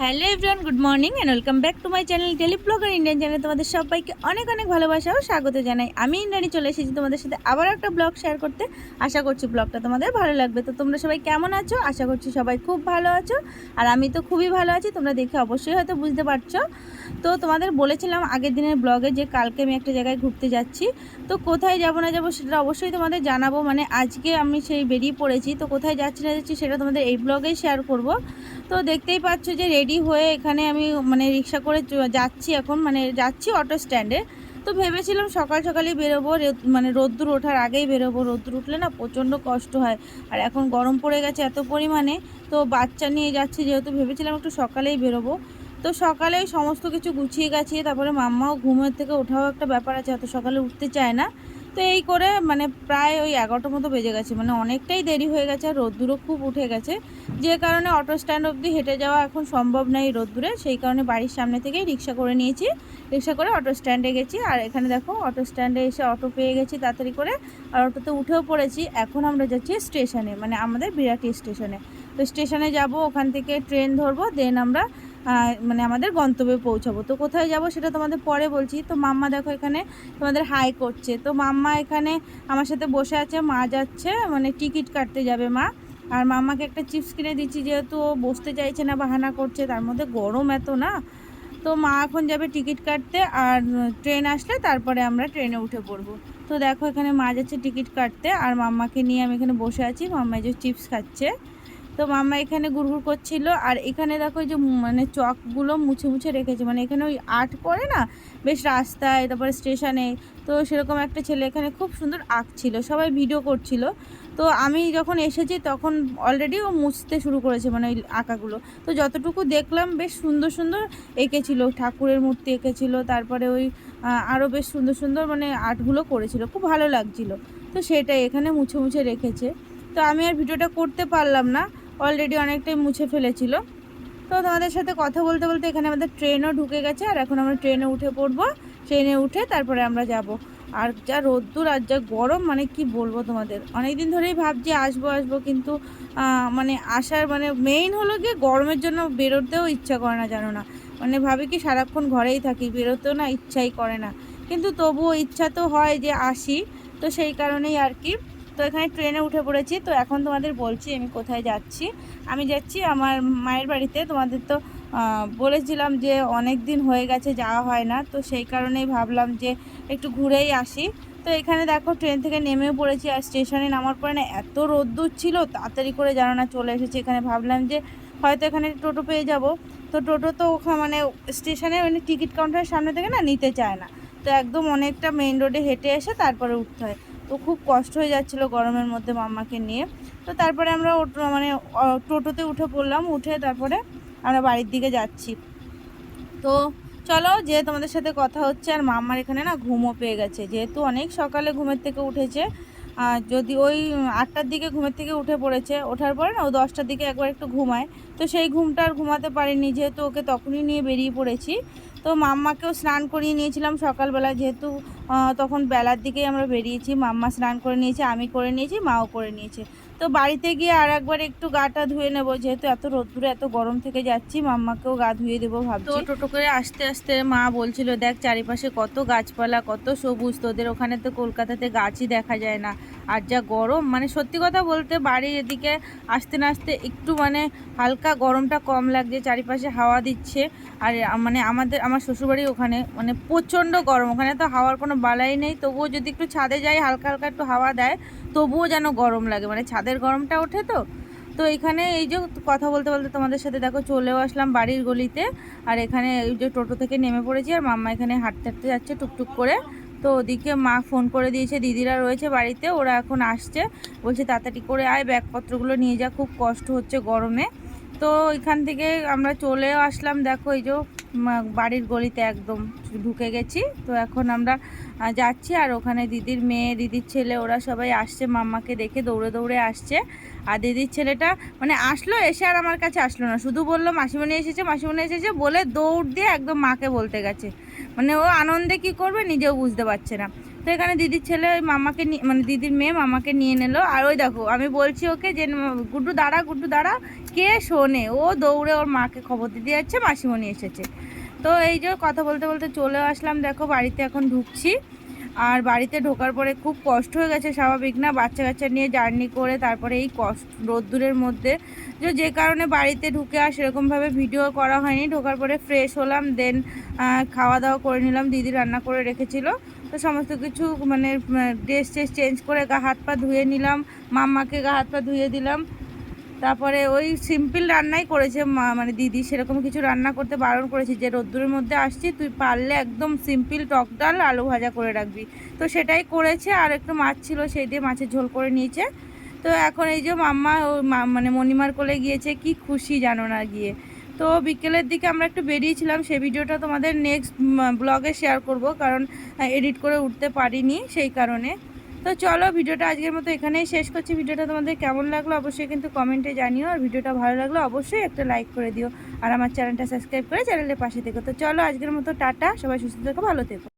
Hello everyone, good morning and welcome back to my channel daily blogger Indian channel. তোমাদের সবাইকে অনেক অনেক ভালোবাসা ও স্বাগত জানাই। আমি ইন্দ্রাণী চলে এসেছি তোমাদের সাথে আবার একটা ব্লগ শেয়ার করতে। আশা করছি ব্লগটা তোমাদের ভালো লাগবে। তো তোমরা সবাই কেমন আছো? আশা করছি সবাই খুব ভালো আছো, আর আমি তো খুবই ভালো আছি। তোমরা দেখে অবশ্যই হয়তো বুঝতে পারছো। তো তোমাদের বলেছিলাম আগের দিনের ব্লগে যে কালকে আমি একটা জায়গায় ঘুরতে যাচ্ছি। তো কোথায় যাবো না যাবো সেটা অবশ্যই তোমাদের জানাবো। মানে আজকে আমি সেই বেরিয়ে পড়েছি, তো কোথায় যাচ্ছি না যাচ্ছি সেটা তোমাদের এই ব্লগেই শেয়ার করব। তো দেখতেই পাচ্ছ যে রেডি হয়ে এখানে আমি মানে রিক্সা করে যাচ্ছি, এখন মানে যাচ্ছি অটো স্ট্যান্ডে। তো ভেবেছিলাম সকাল সকালই বেরোবো, মানে রোদ্দুর ওঠার আগেই বেরোবো। রোদ্দুর উঠলে না প্রচণ্ড কষ্ট হয়, আর এখন গরম পড়ে গেছে এত পরিমাণে। তো বাচ্চা নিয়ে যাচ্ছি যেহেতু, ভেবেছিলাম একটু সকালেই বেরোবো। তো সকালেই সমস্ত কিছু গুছিয়ে গাছিয়ে তারপরে মাম্মাও ঘুমের থেকে ওঠাও একটা ব্যাপার আছে, এত সকালে উঠতে চায় না। তো এই করে মানে প্রায় ওই 11টার মতো বেজে গেছে, মানে অনেকটাই দেরি হয়ে গেছে, আর রোদ্দুরও খুব উঠে গেছে। যে কারণে অটো স্ট্যান্ড অবধি হেঁটে যাওয়া এখন সম্ভব নয় রোদ্দুরে, সেই কারণে বাড়ির সামনে থেকেই রিক্সা করে নিয়েছি। রিক্সা করে অটো স্ট্যান্ডে গেছি, আর এখানে দেখো অটো স্ট্যান্ডে এসে অটো পেয়ে গেছি তাড়াতাড়ি করে, আর অটোতে উঠেও পড়েছি। এখন আমরা যাচ্ছি স্টেশনে, মানে আমাদের বিরাটি স্টেশনে। তো স্টেশনে যাব, ওখান থেকে ট্রেন ধরবো, দেন আমরা মানে আমাদের গন্তব্যে পৌঁছাবো। তো কোথায় যাব সেটা তোমাদের পরে বলছি। তো মাম্মা দেখো এখানে তোমাদের হাই করছে। তো মাম্মা এখানে আমার সাথে বসে আছে, মা যাচ্ছে মানে টিকিট কাটতে যাবে মা। আর মাম্মাকে একটা চিপস কিনে দিচ্ছি, যেহেতু ও বসতে চাইছে না, বাহানা করছে, তার মধ্যে গরম এত না। তো মা এখন যাবে টিকিট কাটতে, আর ট্রেন আসলে তারপরে আমরা ট্রেনে উঠে পড়বো। তো দেখো এখানে মা যাচ্ছে টিকিট কাটতে, আর মাম্মাকে নিয়ে আমি এখানে বসে আছি। মাম্মা যে চিপস খাচ্ছে, তো মাম্মা এখানে গুড়গুড় করছিল। আর এখানে দেখো যে মানে চকগুলো মুছে মুছে রেখেছে, মানে এখানে ওই আর্ট করে না বেশ রাস্তায়, তারপরে স্টেশনে। তো সেরকম একটা ছেলে এখানে খুব সুন্দর আঁকছিল, সবাই ভিডিও করছিল। তো আমি যখন এসেছি তখন অলরেডি ও মুছতে শুরু করেছে, মানে ওই আঁকাগুলো। তো যতটুকু দেখলাম বেশ সুন্দর সুন্দর এঁকেছিল, ঠাকুরের মূর্তি এঁকেছিল, তারপরে ওই আরও বেশ সুন্দর সুন্দর মানে আর্টগুলো করেছিল, খুব ভালো লাগছিল। তো সেটাই এখানে মুছে মুছে রেখেছে। তো আমি আর ভিডিওটা করতে পারলাম না, অলরেডি অনেকটাই মুছে ফেলেছিল। তো তোমাদের সাথে কথা বলতে বলতে এখানে আমাদের ট্রেনও ঢুকে গেছে, আর এখন আমরা ট্রেনে উঠে পড়বো। ট্রেনে উঠে তারপরে আমরা যাব। আর যা রোদ্দুর আর যা গরম, মানে কি বলবো তোমাদের, অনেক দিন ধরেই ভাবছি আসবো আসবো, কিন্তু মানে আসার মানে মেইন হলো গিয়ে গরমের জন্য বেরোতেও ইচ্ছা করে না, জানো না। মানে ভাবি কি সারাক্ষণ ঘরেই থাকি, বেরোতেও না ইচ্ছাই করে না, কিন্তু তবুও ইচ্ছা তো হয় যে আসি। তো সেই কারণেই আর কি। তো এখানে ট্রেনে উঠে পড়েছি। তো এখন তোমাদের বলছি আমি কোথায় যাচ্ছি। আমি যাচ্ছি আমার মায়ের বাড়িতে। তোমাদের তো বলেছিলাম যে অনেক দিন হয়ে গেছে যাওয়া হয় না, তো সেই কারণেই ভাবলাম যে একটু ঘুরেই আসি। তো এখানে দেখো ট্রেন থেকে নেমেও পড়েছি, আর স্টেশনে নামার পরে না এত রোদ্দুর ছিল, তাড়াতাড়ি করে জানো না চলে এসেছি এখানে। ভাবলাম যে হয়তো এখানে টোটো পেয়ে যাব। তো টোটো তো ওখানে মানে স্টেশনে মানে টিকিট কাউন্টারের সামনে থেকে না নিতে চায় না। তো একদম অনেকটা মেইন রোডে হেঁটে এসে তারপরে উঠতে হয়। তো খুব কষ্ট হয়ে যাচ্ছিলো গরমের মধ্যে মাম্মাকে নিয়ে। তো তারপরে আমরা মানে টোটোতে উঠে পড়লাম, উঠে তারপরে আমরা বাড়ির দিকে যাচ্ছি। তো চলো, যে তোমাদের সাথে কথা হচ্ছে, আর মাম্মার এখানে না ঘুমও পেয়ে গেছে, যেহেতু অনেক সকালে ঘুমের থেকে উঠেছে। যদি ওই 8টার দিকে ঘুমের থেকে উঠে পড়েছে, ওঠার পরে না ও 10টার দিকে একবার একটু ঘুমায়। তো সেই ঘুমটা আর ঘুমাতে পারিনি, যেহেতু ওকে তখনই নিয়ে বেরিয়ে পড়েছি। তো মাম্মাকেও স্নান করিয়ে নিয়েছিলাম সকালবেলা, যেহেতু তখন বেলার দিকেই আমরা বেরিয়েছি। মাম্মা স্নান করে নিয়েছে, আমি করে নিয়েছি, মাও করে নিয়েছে। তো বাড়িতে গিয়ে আর একবার একটু গাটা ধুয়ে নেবো, যেহেতু এত রোদ্দুরে এত গরম থেকে যাচ্ছি, মাম্মাকেও গা ধুয়ে দেবো ভাবছি। তো টোটো করে আস্তে আস্তে মা বলছিল দেখ চারিপাশে কত গাছপালা, কত সবুজ, তোদের ওখানে তো কলকাতাতে গাছই দেখা যায় না। আর যা গরম, মানে সত্যি কথা বলতে বাড়ির এদিকে আসতে না আসতে একটু মানে হালকা গরমটা কম লাগছে, চারিপাশে হাওয়া দিচ্ছে। আর মানে আমার শ্বশুরবাড়ি ওখানে মানে প্রচণ্ড গরম, ওখানে তো হাওয়ার কোনো বালাই নেই, তবুও যদি একটু ছাদে যাই হালকা হালকা একটু হাওয়া দেয়, তবুও যেন গরম লাগে, মানে ছাদের গরমটা ওঠে। তো তো এখানে এই যে কথা বলতে বলতে তোমাদের সাথে দেখো চলেও আসলাম বাড়ির গলিতে। আর এখানে এই যে টোটো থেকে নেমে পড়েছি, আর মাম্মা এখানে হাঁটতে হাঁটতে যাচ্ছে টুকটুক করে। তো ওদিকে মা ফোন করে দিয়েছে, দিদিরা রয়েছে বাড়িতে, ওরা এখন আসছে, বলছে তাড়াতাড়ি করে আয়, ব্যাগপত্রগুলো নিয়ে যা, খুব কষ্ট হচ্ছে গরমে। তো এখান থেকে আমরা চলেও আসলাম, দেখো এই যে বাড়ির গলিতে একদম ঢুকে গেছি। তো এখন আমরা যাচ্ছি, আর ওখানে দিদির মেয়ে, দিদির ছেলে, ওরা সবাই আসছে, মাম্মাকে দেখে দৌড়ে দৌড়ে আসছে। আর দিদির ছেলেটা মানে আসলো, এসে আর আমার কাছে আসলো না, শুধু বললো মাসিমণি এসেছে, মাসিমণি এসেছে বলে দৌড় দিয়ে একদম মাকে বলতে গেছে। মানে ও আনন্দে কি করবে নিজেও বুঝতে পারছে না। তো এখানে দিদির ছেলে ওই মামাকে নিয়ে মানে দিদির মেয়ে মামাকে নিয়ে নিল। আর ওই দেখো আমি বলছি ওকে যে গুড্ডু দাঁড়া কে শোনে, ও দৌড়ে ওর মাকে খবর দিতে যাচ্ছে মাসিমণি এসেছে। তো এই যে কথা বলতে বলতে চলে আসলাম, দেখো বাড়িতে এখন ঢুকছি। আর বাড়িতে ঢোকার পরে খুব কষ্ট হয়ে গেছে, স্বাভাবিক না, বাচ্চা কাচ্চা নিয়ে জার্নি করে তারপরে এই কষ্ট রোদ্দুরের মধ্যে, যে কারণে বাড়িতে ঢুকে আর সেরকমভাবে ভিডিও করা হয়নি। ঢোকার পরে ফ্রেশ হলাম, দেন খাওয়া দাওয়া করে নিলাম, দিদি রান্না করে রেখেছিল। তো সমস্ত কিছু মানে ড্রেস ট্রেস চেঞ্জ করে গা হাত পা ধুয়ে নিলাম, মাম্মাকে গা হাত পা ধুয়ে দিলাম। তারপরে ওই সিম্পল রান্নাই করেছে মা, মানে দিদি সেরকম কিছু রান্না করতে বারণ করেছি যে রোদ্দুরের মধ্যে আসছি, তুই পারলে একদম সিম্পল টক ডাল আলু ভাজা করে রাখবি। তো সেটাই করেছে, আর একটু মাছ ছিল সেই দিয়ে মাছের ঝোল করে নিয়েছে। তো এখন এই যে মাম্মা মানে মণিমার কোলে গিয়েছে, কি খুশি জানো না গিয়ে। তো বিকেলের দিকে আমরা একটু বেরিয়েছিলাম, সেই ভিডিওটা তোমাদের নেক্সট ব্লগে শেয়ার করব, কারণ এডিট করে উঠতে পারিনি সেই কারণে। তো চলো ভিডিওটা আজকের মতো এখানেই শেষ করছি। ভিডিওটা তোমাদের কেমন লাগলো অবশ্যই কিন্তু কমেন্টে জানিও, আর ভিডিওটা ভালো লাগলো অবশ্যই একটা লাইক করে দিও, আর আমার চ্যানেলটা সাবস্ক্রাইব করে চ্যানেলের পাশে থেকো। তো চলো আজকের মতো টাটা, সবাই সুস্থ থেকো, ভালো থেকো।